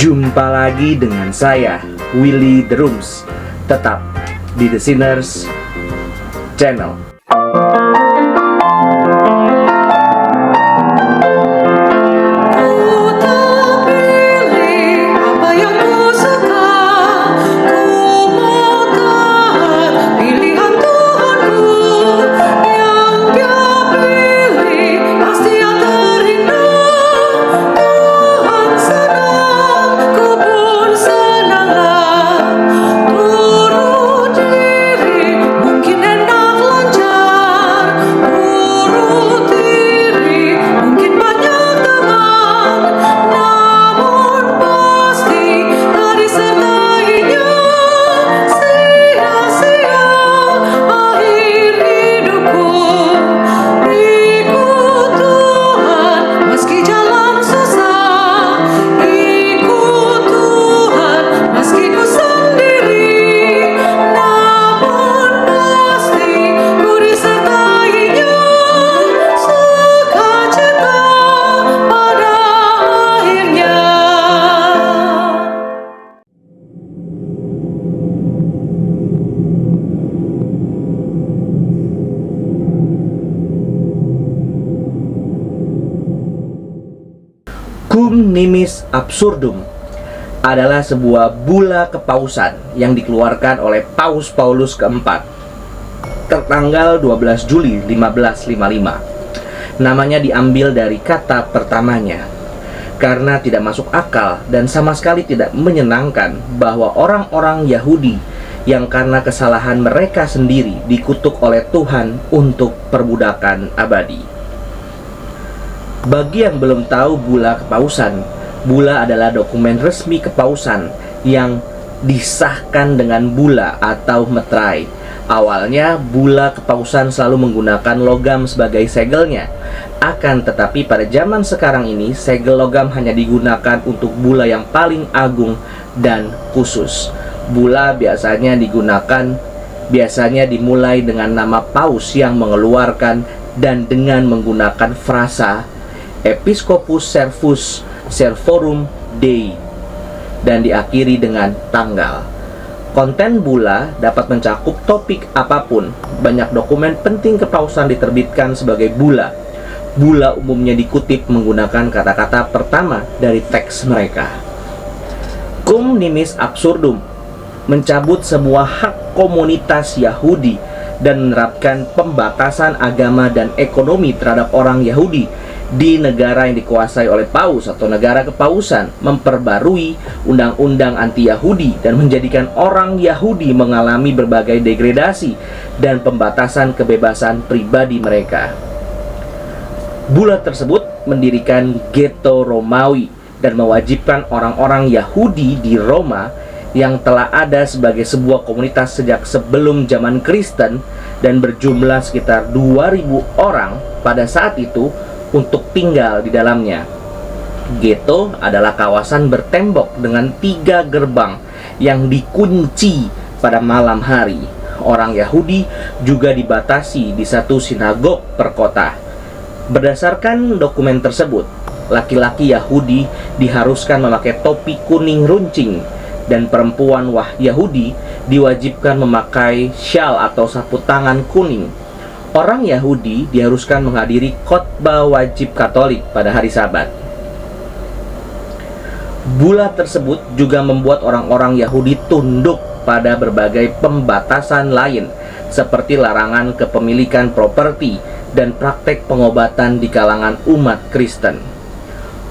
Jumpa lagi dengan saya, Willy The Rooms, tetap di The Sinners Channel. Cum nimis absurdum adalah sebuah bula kepausan yang dikeluarkan oleh Paus Paulus keempat tertanggal 12 Juli 1555. Namanya diambil dari kata pertamanya karena tidak masuk akal dan sama sekali tidak menyenangkan bahwa orang-orang Yahudi yang karena kesalahan mereka sendiri dikutuk oleh Tuhan untuk perbudakan abadi. Bagi yang belum tahu bula kepausan, bula adalah dokumen resmi kepausan yang disahkan dengan bula atau meterai. Awalnya bula kepausan selalu menggunakan logam sebagai segelnya. Akan tetapi pada zaman sekarang ini segel logam hanya digunakan untuk bula yang paling agung dan khusus. Bula biasanya dimulai dengan nama paus yang mengeluarkan dan dengan menggunakan frasa Episcopus Servus Servorum Dei dan diakhiri dengan tanggal. Konten bula dapat mencakup topik apapun. Banyak dokumen penting kepausan diterbitkan sebagai bula. Bula umumnya dikutip menggunakan kata-kata pertama dari teks mereka. Cum nimis absurdum mencabut sebuah hak komunitas Yahudi dan menerapkan pembatasan agama dan ekonomi terhadap orang Yahudi di negara yang dikuasai oleh paus atau negara kepausan, memperbarui undang-undang anti-Yahudi dan menjadikan orang Yahudi mengalami berbagai degradasi dan pembatasan kebebasan pribadi mereka. Bula tersebut mendirikan ghetto Romawi dan mewajibkan orang-orang Yahudi di Roma yang telah ada sebagai sebuah komunitas sejak sebelum zaman Kristen dan berjumlah sekitar 2.000 orang pada saat itu untuk tinggal di dalamnya. Ghetto adalah kawasan bertembok dengan 3 gerbang yang dikunci pada malam hari. Orang Yahudi juga dibatasi di satu sinagog per kota. Berdasarkan dokumen tersebut, laki-laki Yahudi diharuskan memakai topi kuning runcing dan perempuan Yahudi diwajibkan memakai syal atau sapu tangan kuning. Orang Yahudi diharuskan menghadiri khotbah wajib Katolik pada hari Sabat. Bula tersebut juga membuat orang-orang Yahudi tunduk pada berbagai pembatasan lain seperti larangan kepemilikan properti dan praktek pengobatan di kalangan umat Kristen.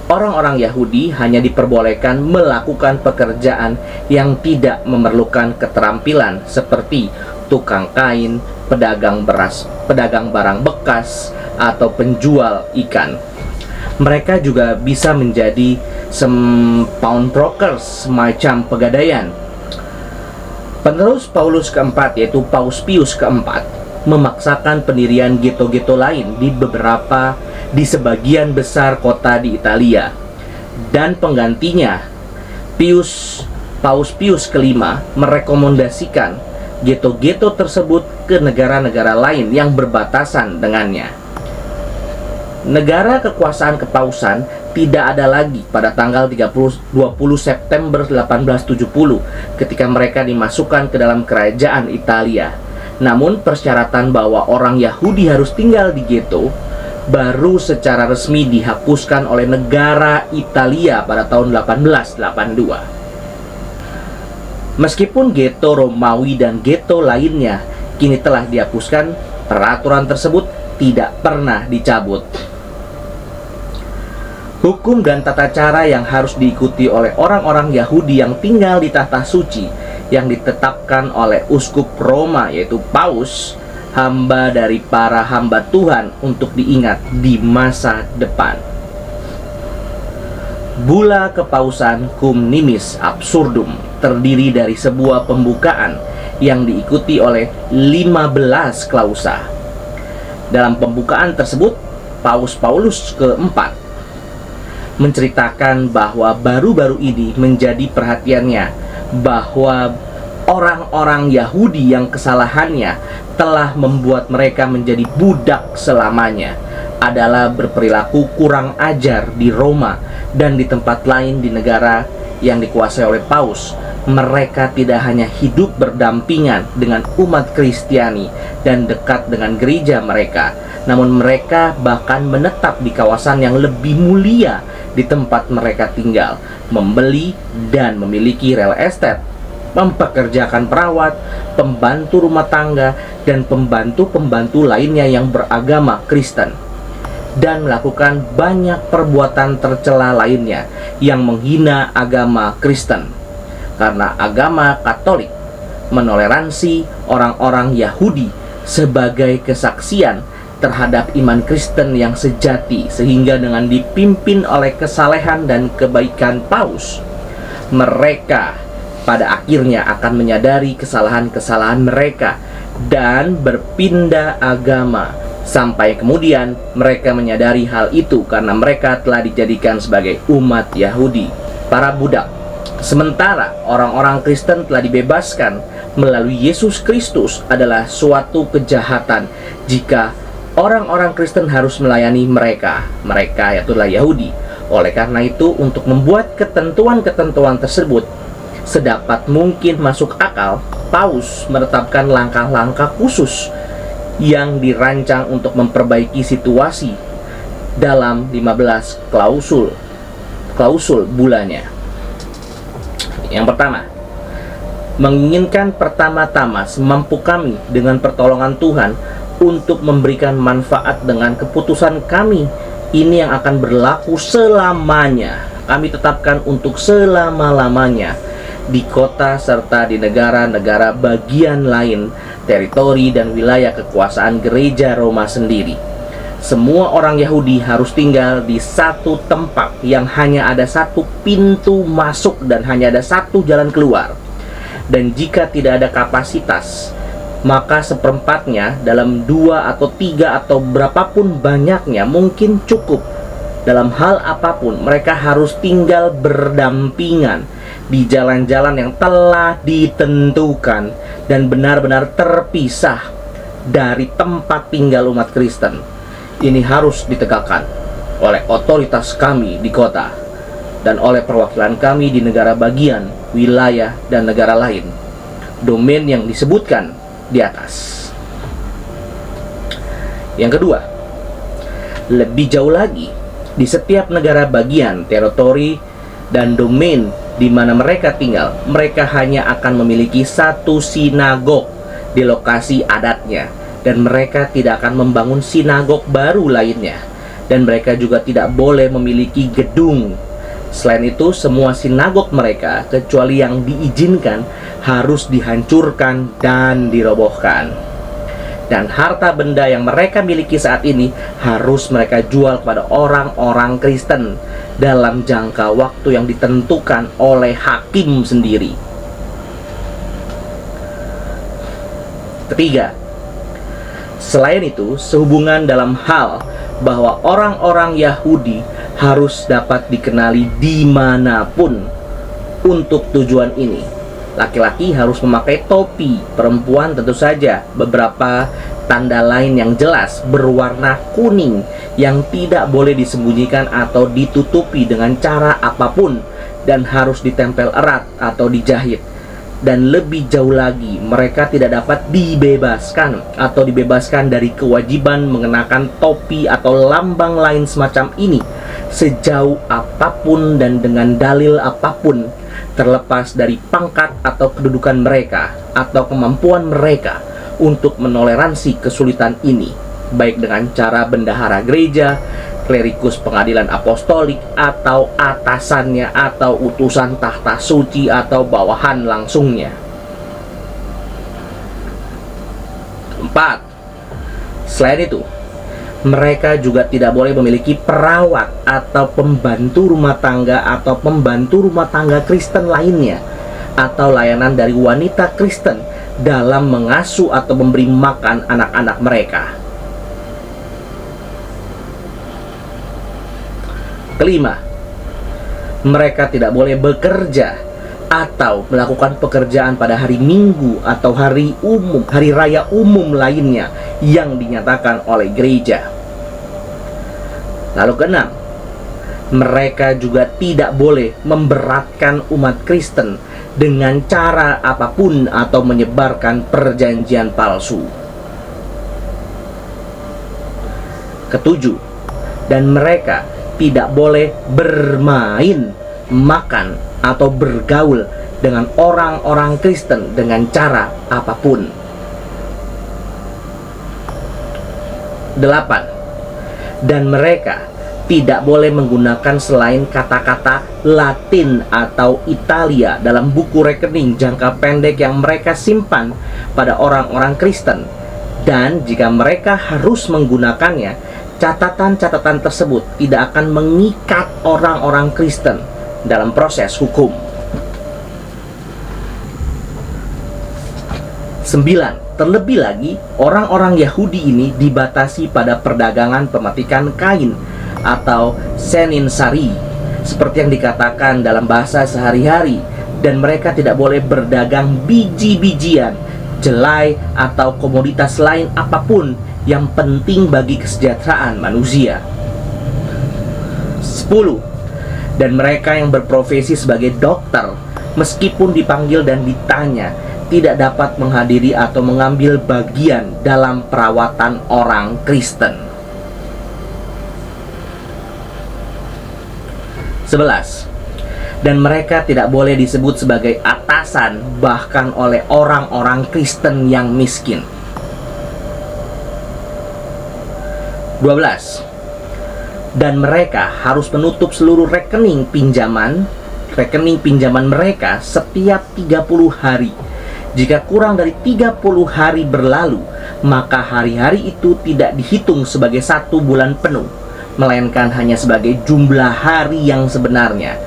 Orang-orang Yahudi hanya diperbolehkan melakukan pekerjaan yang tidak memerlukan keterampilan seperti tukang kain, pedagang beras, pedagang barang bekas, atau penjual ikan. Mereka juga bisa menjadi pawnbrokers, semacam pegadaian. Penerus Paulus keempat, yaitu Paus Pius keempat, memaksakan pendirian ghetto-ghetto lain di sebagian besar kota di Italia. Dan penggantinya, Paus Pius kelima merekomendasikan ghetto-ghetto tersebut ke negara-negara lain yang berbatasan dengannya. Negara kekuasaan kepausan tidak ada lagi pada tanggal 20 September 1870 ketika mereka dimasukkan ke dalam kerajaan Italia. Namun persyaratan bahwa orang Yahudi harus tinggal di ghetto baru secara resmi dihapuskan oleh negara Italia pada tahun 1882. Meskipun ghetto Romawi dan ghetto lainnya kini telah dihapuskan, peraturan tersebut tidak pernah dicabut. Hukum dan tata cara yang harus diikuti oleh orang-orang Yahudi yang tinggal di Tahta Suci yang ditetapkan oleh uskup Roma, yaitu Paus, hamba dari para hamba Tuhan untuk diingat di masa depan. Bula Kepausan Cum Nimis Absurdum terdiri dari sebuah pembukaan yang diikuti oleh 15 klausa. Dalam pembukaan tersebut, Paus Paulus keempat menceritakan bahwa baru-baru ini menjadi perhatiannya bahwa orang-orang Yahudi yang kesalahannya telah membuat mereka menjadi budak selamanya adalah berperilaku kurang ajar di Roma dan di tempat lain di negara yang dikuasai oleh Paus. Mereka tidak hanya hidup berdampingan dengan umat Kristiani dan dekat dengan gereja mereka, namun mereka bahkan menetap di kawasan yang lebih mulia di tempat mereka tinggal, membeli dan memiliki real estate, mempekerjakan perawat, pembantu rumah tangga, dan pembantu-pembantu lainnya yang beragama Kristen, dan melakukan banyak perbuatan tercela lainnya yang menghina agama Kristen. Karena agama Katolik menoleransi orang-orang Yahudi sebagai kesaksian terhadap iman Kristen yang sejati, sehingga dengan dipimpin oleh kesalehan dan kebaikan Paus, mereka pada akhirnya akan menyadari kesalahan-kesalahan mereka dan berpindah agama. Sampai kemudian mereka menyadari hal itu karena mereka telah dijadikan sebagai umat Yahudi, para budak. Sementara orang-orang Kristen telah dibebaskan melalui Yesus Kristus adalah suatu kejahatan jika orang-orang Kristen harus melayani mereka yaitulah Yahudi. Oleh karena itu, untuk membuat ketentuan-ketentuan tersebut sedapat mungkin masuk akal, Paus menetapkan langkah-langkah khusus yang dirancang untuk memperbaiki situasi dalam 15 klausul bulanya. Yang pertama, menginginkan pertama-tama semampu kami dengan pertolongan Tuhan untuk memberikan manfaat dengan keputusan kami ini yang akan berlaku selamanya. Kami tetapkan untuk selama-lamanya di kota serta di negara-negara bagian lain, teritori dan wilayah kekuasaan gereja Roma sendiri. Semua orang Yahudi harus tinggal di satu tempat yang hanya ada satu pintu masuk dan hanya ada satu jalan keluar. Dan jika tidak ada kapasitas, maka seperempatnya dalam 2 atau 3 atau berapapun banyaknya mungkin cukup. Dalam hal apapun mereka harus tinggal berdampingan di jalan-jalan yang telah ditentukan dan benar-benar terpisah dari tempat tinggal umat Kristen. Ini harus ditegakkan oleh otoritas kami di kota dan oleh perwakilan kami di negara bagian, wilayah, dan negara lain, domain yang disebutkan di atas. Yang kedua, lebih jauh lagi, di setiap negara bagian, teritori, dan domain di mana mereka tinggal, mereka hanya akan memiliki satu sinagog di lokasi adatnya, dan mereka tidak akan membangun sinagog baru lainnya, dan mereka juga tidak boleh memiliki gedung. Selain itu, semua sinagog mereka kecuali yang diizinkan harus dihancurkan dan dirobohkan. Dan harta benda yang mereka miliki saat ini harus mereka jual kepada orang-orang Kristen dalam jangka waktu yang ditentukan oleh hakim sendiri. Ketiga, selain itu, sehubungan dalam hal bahwa orang-orang Yahudi harus dapat dikenali dimanapun untuk tujuan ini, Laki-laki harus memakai topi, perempuan tentu saja beberapa tanda lain yang jelas berwarna kuning yang tidak boleh disembunyikan atau ditutupi dengan cara apapun, dan harus ditempel erat atau dijahit. Dan lebih jauh lagi, mereka tidak dapat dibebaskan atau dibebaskan dari kewajiban mengenakan topi atau lambang lain semacam ini sejauh apapun dan dengan dalil apapun, terlepas dari pangkat atau kedudukan mereka atau kemampuan mereka untuk menoleransi kesulitan ini, baik dengan cara bendahara gereja, klerikus pengadilan apostolik, atau atasannya, atau utusan tahta suci, atau bawahan langsungnya. 4. Selain itu, mereka juga tidak boleh memiliki perawat atau pembantu rumah tangga atau pembantu rumah tangga Kristen lainnya, atau layanan dari wanita Kristen dalam mengasuh atau memberi makan anak-anak mereka. Kelima, mereka tidak boleh bekerja atau melakukan pekerjaan pada hari Minggu atau hari raya umum lainnya yang dinyatakan oleh gereja. Lalu keenam, mereka juga tidak boleh memberatkan umat Kristen dengan cara apapun atau menyebarkan perjanjian palsu. Ketujuh, dan mereka tidak boleh bermain, makan, atau bergaul dengan orang-orang Kristen dengan cara apapun. 8. Dan mereka tidak boleh menggunakan selain kata-kata Latin atau Italia dalam buku rekening jangka pendek yang mereka simpan pada orang-orang Kristen. Dan jika mereka harus menggunakannya, catatan-catatan tersebut tidak akan mengikat orang-orang Kristen dalam proses hukum. 9. Terlebih lagi, orang-orang Yahudi ini dibatasi pada perdagangan pemetikan kain atau senin sari, seperti yang dikatakan dalam bahasa sehari-hari, dan mereka tidak boleh berdagang biji-bijian, jelai, atau komoditas lain apapun yang penting bagi kesejahteraan manusia. 10. Dan mereka yang berprofesi sebagai dokter, meskipun dipanggil dan ditanya, tidak dapat menghadiri atau mengambil bagian dalam perawatan orang Kristen. 11. Dan mereka tidak boleh disebut sebagai atasan bahkan oleh orang-orang Kristen yang miskin. 12. Dan mereka harus menutup seluruh rekening pinjaman mereka setiap 30 hari. Jika kurang dari 30 hari berlalu, maka hari-hari itu tidak dihitung sebagai 1 bulan penuh, melainkan hanya sebagai jumlah hari yang sebenarnya.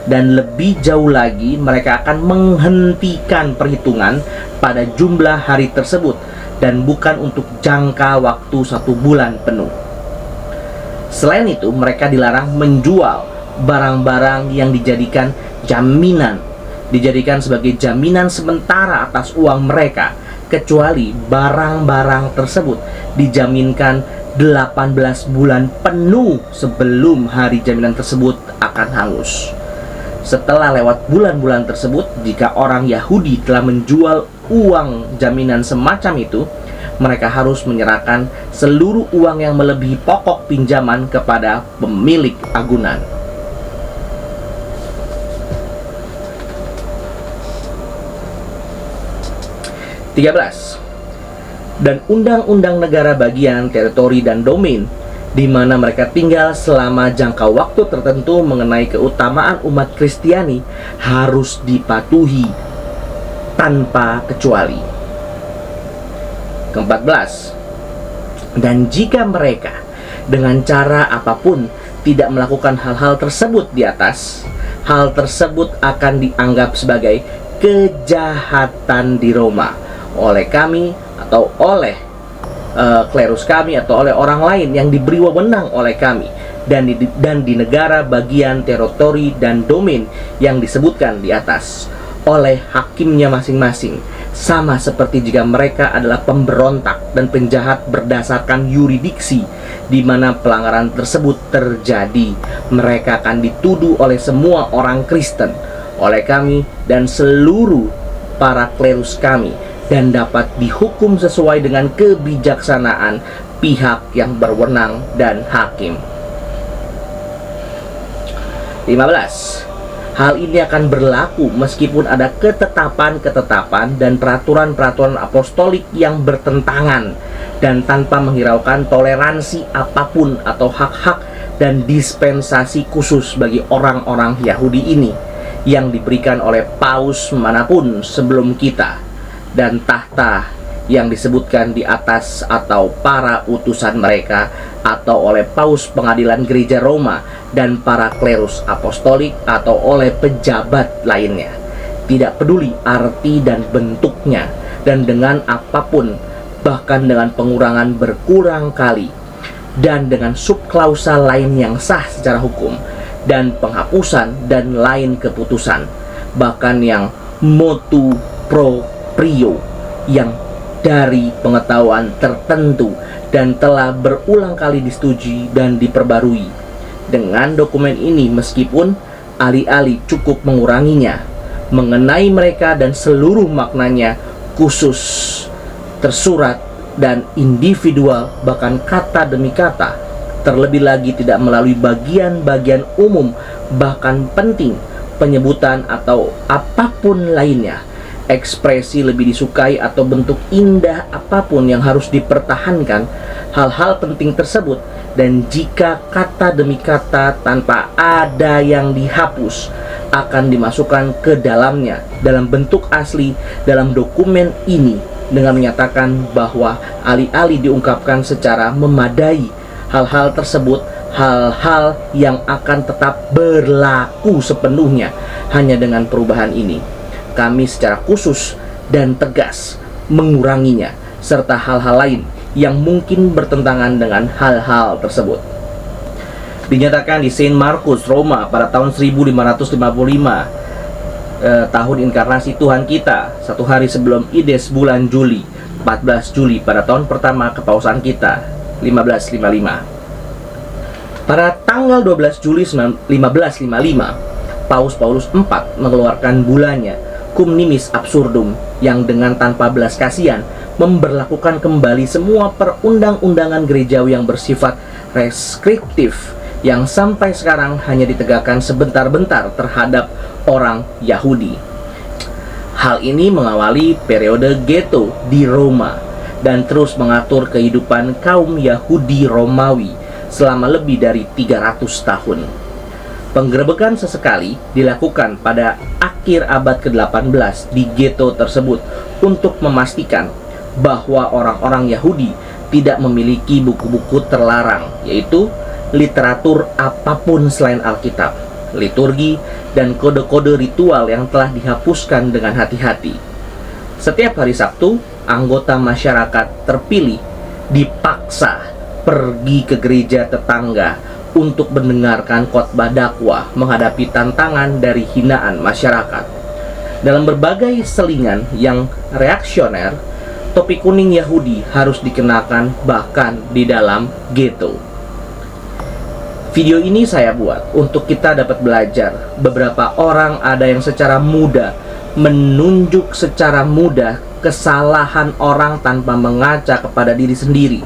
Dan lebih jauh lagi, mereka akan menghentikan perhitungan pada jumlah hari tersebut dan bukan untuk jangka waktu 1 bulan penuh. Selain itu, mereka dilarang menjual barang-barang yang dijadikan sebagai jaminan sementara atas uang mereka, kecuali barang-barang tersebut dijaminkan 18 bulan penuh sebelum hari jaminan tersebut akan hangus. Setelah lewat bulan-bulan tersebut, jika orang Yahudi telah menjual uang jaminan semacam itu, mereka harus menyerahkan seluruh uang yang melebihi pokok pinjaman kepada pemilik agunan. Dan undang-undang negara bagian, teritori, dan domain di mana mereka tinggal selama jangka waktu tertentu mengenai keutamaan umat Kristiani harus dipatuhi tanpa kecuali. 14. Dan jika mereka dengan cara apapun tidak melakukan hal-hal tersebut di atas, hal tersebut akan dianggap sebagai kejahatan di Roma oleh kami atau oleh klerus kami atau oleh orang lain yang diberi wewenang oleh kami, dan di negara bagian, teritori, dan domain yang disebutkan di atas. oleh hakimnya masing-masing, sama seperti jika mereka adalah pemberontak dan penjahat berdasarkan yurisdiksi di mana pelanggaran tersebut terjadi. Mereka akan dituduh oleh semua orang Kristen, oleh kami dan seluruh para klerus kami, dan dapat dihukum sesuai dengan kebijaksanaan pihak yang berwenang dan hakim. 15. Hal ini akan berlaku meskipun ada ketetapan-ketetapan dan peraturan-peraturan apostolik yang bertentangan, dan tanpa menghiraukan toleransi apapun atau hak-hak dan dispensasi khusus bagi orang-orang Yahudi ini yang diberikan oleh paus manapun sebelum kita, dan tahta yang disebutkan di atas atau para utusan mereka, atau oleh paus pengadilan gereja Roma dan para klerus apostolik, atau oleh pejabat lainnya. Tidak peduli arti dan bentuknya, dan dengan apapun, bahkan dengan pengurangan berkurang kali, dan dengan subklausa lain yang sah secara hukum, dan penghapusan dan lain keputusan, bahkan yang motu proprio, yang dari pengetahuan tertentu dan telah berulang kali disetujui dan diperbarui. Dengan dokumen ini, meskipun alih-alih cukup menguranginya, mengenai mereka dan seluruh maknanya khusus, tersurat dan individual, bahkan kata demi kata, terlebih lagi tidak melalui bagian-bagian umum bahkan penting, penyebutan atau apapun lainnya, ekspresi lebih disukai atau bentuk indah apapun yang harus dipertahankan hal-hal penting tersebut. Dan jika kata demi kata tanpa ada yang dihapus akan dimasukkan ke dalamnya dalam bentuk asli dalam dokumen ini, dengan menyatakan bahwa alih-alih diungkapkan secara memadai hal-hal tersebut, hal-hal yang akan tetap berlaku sepenuhnya hanya dengan perubahan ini, kami secara khusus dan tegas menguranginya, serta hal-hal lain yang mungkin bertentangan dengan hal-hal tersebut. Dinyatakan di Saint Markus, Roma pada tahun 1555, tahun inkarnasi Tuhan kita, satu hari sebelum Ides bulan Juli, 14 Juli pada tahun pertama kepausan kita, 1555. Pada tanggal 12 Juli 1555, Paus Paulus IV mengeluarkan bulannya Cum Nimis Absurdum, yang dengan tanpa belas kasihan memberlakukan kembali semua perundang-undangan gerejawi yang bersifat reskriptif yang sampai sekarang hanya ditegakkan sebentar-bentar terhadap orang Yahudi. Hal ini mengawali periode Ghetto di Roma dan terus mengatur kehidupan kaum Yahudi Romawi selama lebih dari 300 tahun. Penggerebekan sesekali dilakukan pada akhir abad ke-18 di ghetto tersebut untuk memastikan bahwa orang-orang Yahudi tidak memiliki buku-buku terlarang, yaitu literatur apapun selain Alkitab, liturgi, dan kode-kode ritual yang telah dihapuskan dengan hati-hati. Setiap hari Sabtu, anggota masyarakat terpilih dipaksa pergi ke gereja tetangga untuk mendengarkan khotbah dakwah menghadapi tantangan dari hinaan masyarakat. Dalam berbagai selingan yang reaksioner, topi kuning Yahudi harus dikenakan bahkan di dalam ghetto. Video ini saya buat untuk kita dapat belajar. Beberapa orang ada yang secara mudah menunjuk secara mudah kesalahan orang tanpa mengaca kepada diri sendiri.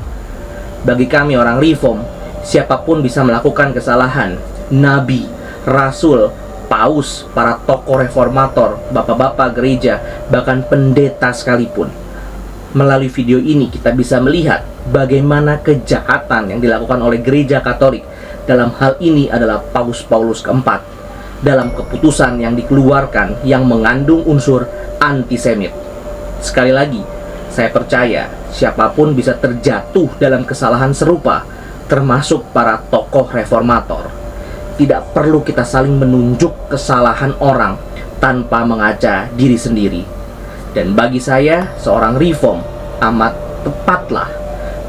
Bagi kami orang Reform, siapapun bisa melakukan kesalahan. Nabi, rasul, paus, para tokoh reformator, bapak-bapak gereja, bahkan pendeta sekalipun. Melalui video ini kita bisa melihat bagaimana kejahatan yang dilakukan oleh gereja Katolik. Dalam hal ini adalah Paus Paulus keempat dalam keputusan yang dikeluarkan yang mengandung unsur antisemit. Sekali lagi, saya percaya siapapun bisa terjatuh dalam kesalahan serupa, termasuk para tokoh reformator. Tidak perlu kita saling menunjuk kesalahan orang tanpa mengaca diri sendiri. Dan bagi saya, seorang Reform, amat tepatlah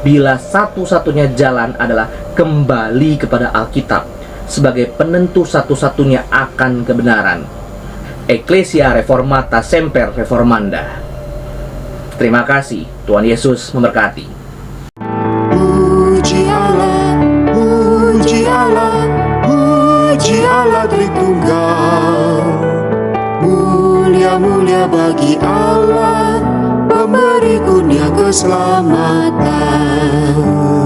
bila satu-satunya jalan adalah kembali kepada Alkitab sebagai penentu satu-satunya akan kebenaran. Ecclesia Reformata Semper Reformanda. Terima kasih, Tuhan Yesus memberkati. Puji Allah, puji Allah, puji Allah Tritunggal. Mulia-mulia bagi Allah, pemberi kurnia keselamatan.